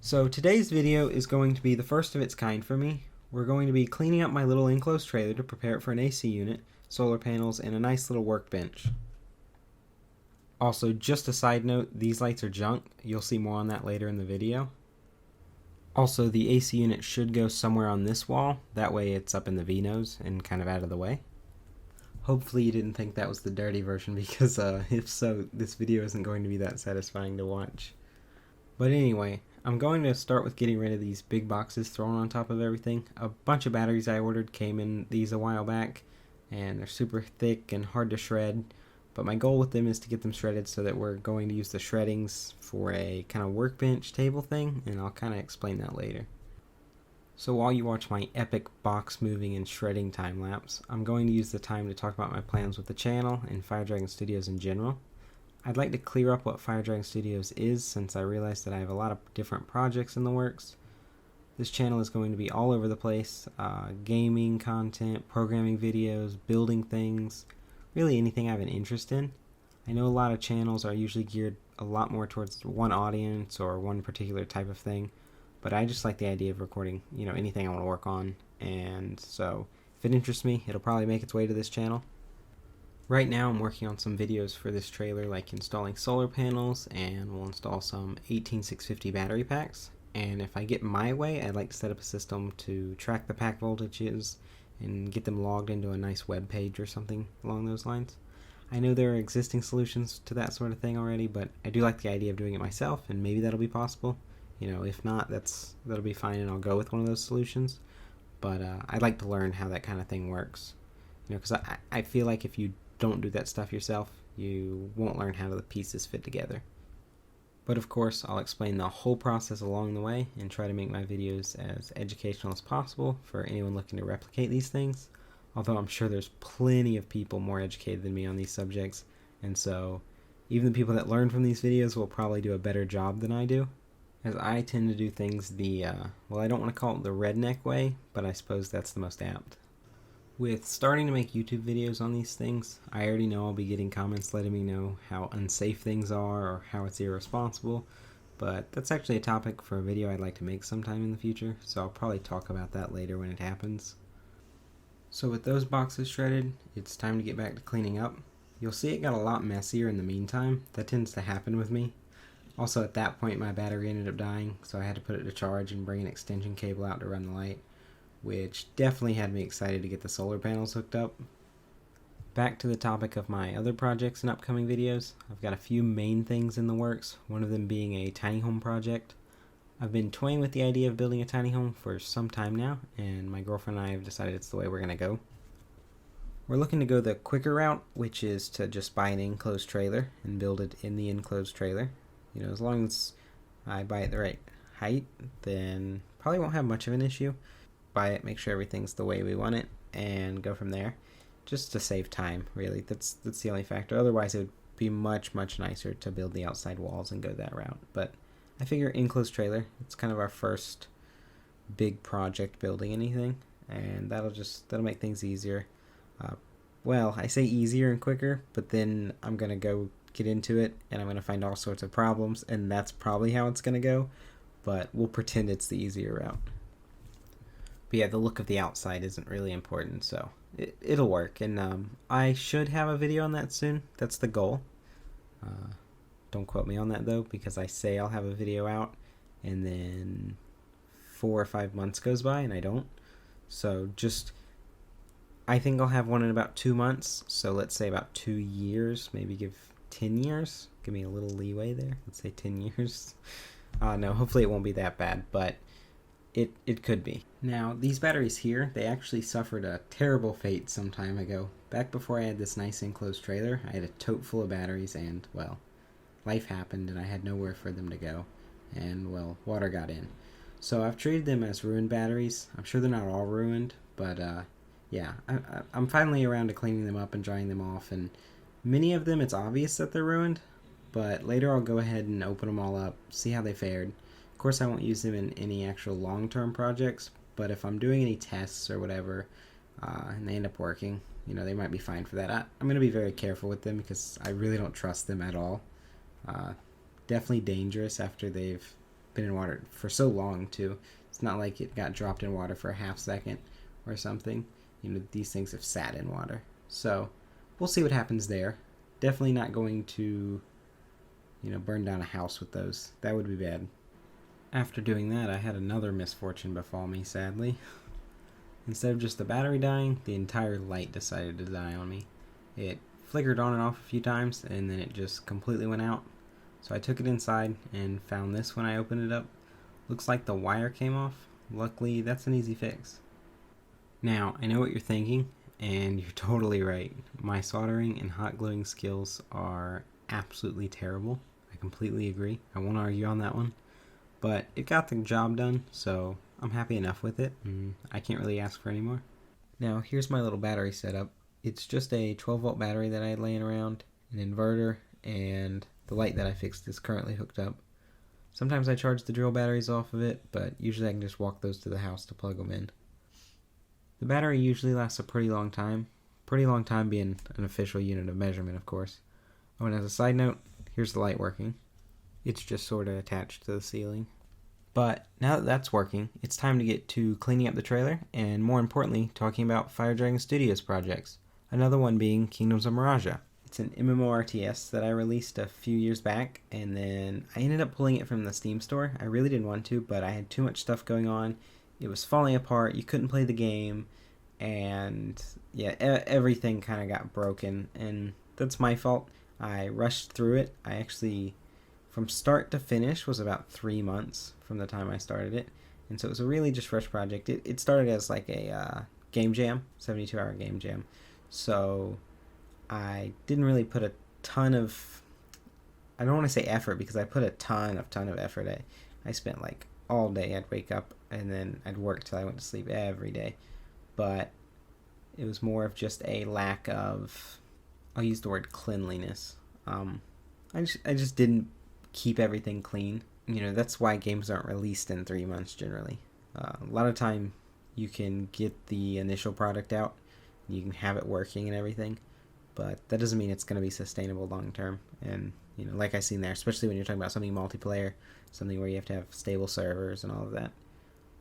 So today's video is going to be the first of its kind for me. We're going to be cleaning up my little enclosed trailer to prepare it for an AC unit, solar panels, and a nice little workbench. Also, just a side note, these lights are junk. You'll see more on that later in the video. Also, the AC unit should go somewhere on this wall. That way it's up in the V-nose and kind of out of the way. Hopefully you didn't think that was the dirty version because if so, this video isn't going to be that satisfying to watch. But anyway, I'm going to start with getting rid of these big boxes thrown on top of everything. A bunch of batteries I ordered came in these a while back, and they're super thick and hard to shred. But my goal with them is to get them shredded so that we're going to use the shreddings for a kind of workbench table thing, and I'll kind of explain that later. So while you watch my epic box moving and shredding time lapse, I'm going to use the time to talk about my plans with the channel and Fire Dragon Studios in general. I'd like to clear up what Fire Dragon Studios is, since I realized that I have a lot of different projects in the works. This channel is going to be all over the place, gaming content, programming videos, building things, really anything I have an interest in. I know a lot of channels are usually geared a lot more towards one audience or one particular type of thing, but I just like the idea of recording, anything I want to work on, and so if it interests me, it'll probably make its way to this channel. Right now I'm working on some videos for this trailer, like installing solar panels, and we'll install some 18650 battery packs. And if I get my way, I'd like to set up a system to track the pack voltages and get them logged into a nice web page or something along those lines. I know there are existing solutions to that sort of thing already, but I do like the idea of doing it myself, and maybe that'll be possible. If not, that'll be fine, and I'll go with one of those solutions. But I'd like to learn how that kind of thing works. Because I feel like if you don't do that stuff yourself, you won't learn how the pieces fit together. But of course, I'll explain the whole process along the way and try to make my videos as educational as possible for anyone looking to replicate these things. Although I'm sure there's plenty of people more educated than me on these subjects, and so even the people that learn from these videos will probably do a better job than I do, as I tend to do things I don't want to call it the redneck way, but I suppose that's the most apt. With starting to make YouTube videos on these things, I already know I'll be getting comments letting me know how unsafe things are or how it's irresponsible, but that's actually a topic for a video I'd like to make sometime in the future, so I'll probably talk about that later when it happens. So with those boxes shredded, it's time to get back to cleaning up. You'll see it got a lot messier in the meantime. That tends to happen with me. Also, at that point my battery ended up dying, so I had to put it to charge and bring an extension cable out to run the light, which definitely had me excited to get the solar panels hooked up. Back to the topic of my other projects and upcoming videos, I've got a few main things in the works, one of them being a tiny home project. I've been toying with the idea of building a tiny home for some time now, and my girlfriend and I have decided it's the way we're going to go. We're looking to go the quicker route, which is to just buy an enclosed trailer and build it in the enclosed trailer. As long as I buy it the right height, then probably won't have much of an issue. Buy it, make sure everything's the way we want it, and go from there, just to save time, really. That's the only factor. Otherwise it would be much nicer to build the outside walls and go that route, but I figure enclosed trailer, it's kind of our first big project building anything, and that'll make things easier. I say easier and quicker, but then I'm gonna go get into it and I'm gonna find all sorts of problems, and that's probably how it's gonna go, but we'll pretend it's the easier route. But yeah, the look of the outside isn't really important, so it'll work. And I should have a video on that soon. That's the goal. Don't quote me on that, though, because I say I'll have a video out, and then 4 or 5 months goes by, and I don't. So I think I'll have one in about 2 months. So let's say about 2 years, maybe give 10 years. Give me a little leeway there. Let's say 10 years. No, hopefully it won't be that bad, but it could be. Now, these batteries here, they actually suffered a terrible fate some time ago. Back before I had this nice enclosed trailer, I had a tote full of batteries, and, life happened and I had nowhere for them to go. And, water got in. So I've treated them as ruined batteries. I'm sure they're not all ruined, but, yeah. I'm finally around to cleaning them up and drying them off, and many of them, it's obvious that they're ruined, but later I'll go ahead and open them all up, see how they fared. Of course, I won't use them in any actual long-term projects, but if I'm doing any tests or whatever, and they end up working, they might be fine for that. I'm going to be very careful with them because I really don't trust them at all. Definitely dangerous after they've been in water for so long too. It's not like it got dropped in water for a half second or something. These things have sat in water. So we'll see what happens there. Definitely not going to, burn down a house with those. That would be bad. After doing that, I had another misfortune befall me, sadly. Instead of just the battery dying, the entire light decided to die on me. It flickered on and off a few times, and then it just completely went out. So I took it inside and found this when I opened it up. Looks like the wire came off. Luckily, that's an easy fix. Now, I know what you're thinking, and you're totally right. My soldering and hot gluing skills are absolutely terrible. I completely agree. I won't argue on that one. But it got the job done, so I'm happy enough with it, and I can't really ask for any more. Now, here's my little battery setup. It's just a 12-volt battery that I had laying around, an inverter, and the light that I fixed is currently hooked up. Sometimes I charge the drill batteries off of it, but usually I can just walk those to the house to plug them in. The battery usually lasts a pretty long time being an official unit of measurement, of course. Oh, and as a side note, here's the light working. It's just sort of attached to the ceiling. But now that that's working, it's time to get to cleaning up the trailer, and more importantly, talking about Fire Dragon Studios projects. Another one being Kingdoms of Miraja. It's an MMORTS that I released a few years back, and then I ended up pulling it from the Steam store. I really didn't want to, but I had too much stuff going on. It was falling apart, you couldn't play the game, and yeah, everything kind of got broken, and that's my fault. I rushed through it. I actually, from start to finish, was about 3 months from the time I started it, and so it was a really just rushed project. It started as like a game jam, 72-hour game jam, so I didn't really put a ton of, I don't want to say effort, because I put a ton of effort. I spent like all day. I'd wake up and then I'd work till I went to sleep every day, but it was more of just a lack of, I'll use the word cleanliness. I just didn't keep everything clean. That's why games aren't released in 3 months generally. A lot of time you can get the initial product out, you can have it working and everything, but that doesn't mean it's going to be sustainable long term. And like I seen there, especially when you're talking about something multiplayer, something where you have to have stable servers and all of that.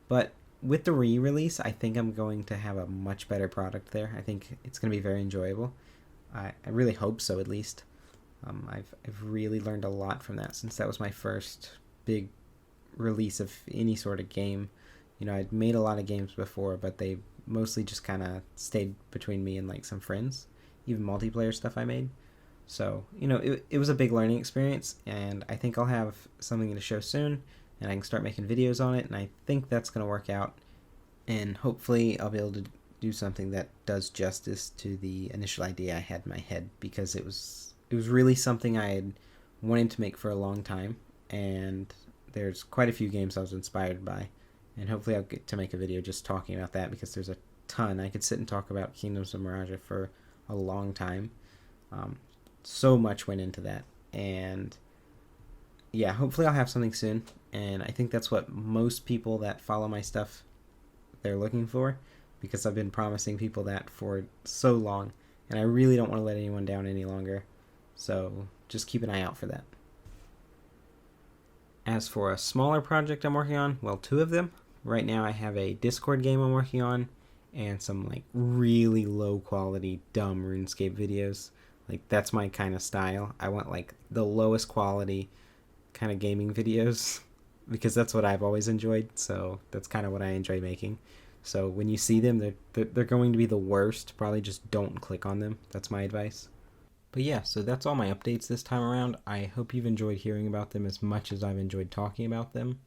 But with the re-release, I think I'm going to have a much better product there. I think it's going to be very enjoyable. I really hope so, at least. I've really learned a lot from that, since that was my first big release of any sort of game. I'd made a lot of games before, but they mostly just kind of stayed between me and like some friends, even multiplayer stuff I made. So, it was a big learning experience, and I think I'll have something to show soon, and I can start making videos on it, and I think that's going to work out, and hopefully I'll be able to do something that does justice to the initial idea I had in my head, because it was really something I had wanted to make for a long time, and there's quite a few games I was inspired by, and hopefully I'll get to make a video just talking about that, because there's a ton. I could sit and talk about Kingdoms of Miraja for a long time. So much went into that, and yeah, hopefully I'll have something soon, and I think that's what most people that follow my stuff, they're looking for, because I've been promising people that for so long, and I really don't want to let anyone down any longer, so just keep an eye out for that. As for a smaller project I'm working on, well, 2 of them. Right now I have a Discord game I'm working on, and some like really low quality dumb RuneScape videos. Like, that's my kind of style. I want like the lowest quality kind of gaming videos, because that's what I've always enjoyed, so that's kind of what I enjoy making. So when you see them, they're going to be the worst. Probably just don't click on them. That's my advice. But yeah, so that's all my updates this time around. I hope you've enjoyed hearing about them as much as I've enjoyed talking about them.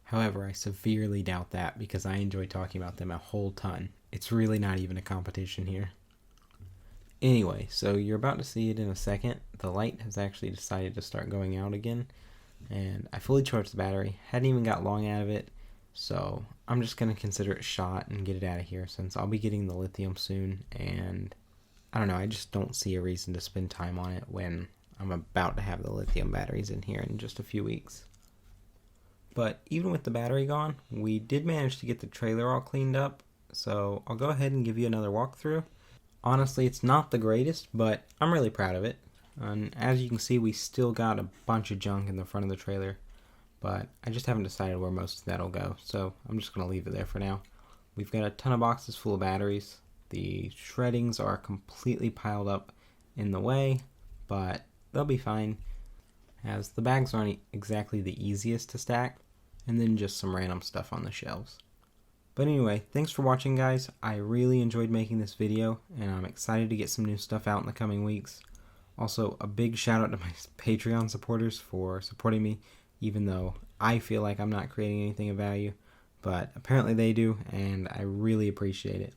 However, I severely doubt that, because I enjoy talking about them a whole ton. It's really not even a competition here. Anyway, so you're about to see it in a second. The light has actually decided to start going out again, and I fully charged the battery. Hadn't even got long out of it, so I'm just going to consider it shot and get it out of here, since I'll be getting the lithium soon, and I don't know, I just don't see a reason to spend time on it when I'm about to have the lithium batteries in here in just a few weeks. But even with the battery gone, we did manage to get the trailer all cleaned up, so I'll go ahead and give you another walkthrough. Honestly, it's not the greatest, but I'm really proud of it. And as you can see, we still got a bunch of junk in the front of the trailer, but I just haven't decided where most of that'll go, so I'm just going to leave it there for now. We've got a ton of boxes full of batteries. The shreddings are completely piled up in the way, but they'll be fine, as the bags aren't exactly the easiest to stack, and then just some random stuff on the shelves. But anyway, thanks for watching, guys. I really enjoyed making this video, and I'm excited to get some new stuff out in the coming weeks. Also, a big shout out to my Patreon supporters for supporting me, even though I feel like I'm not creating anything of value, but apparently they do, and I really appreciate it.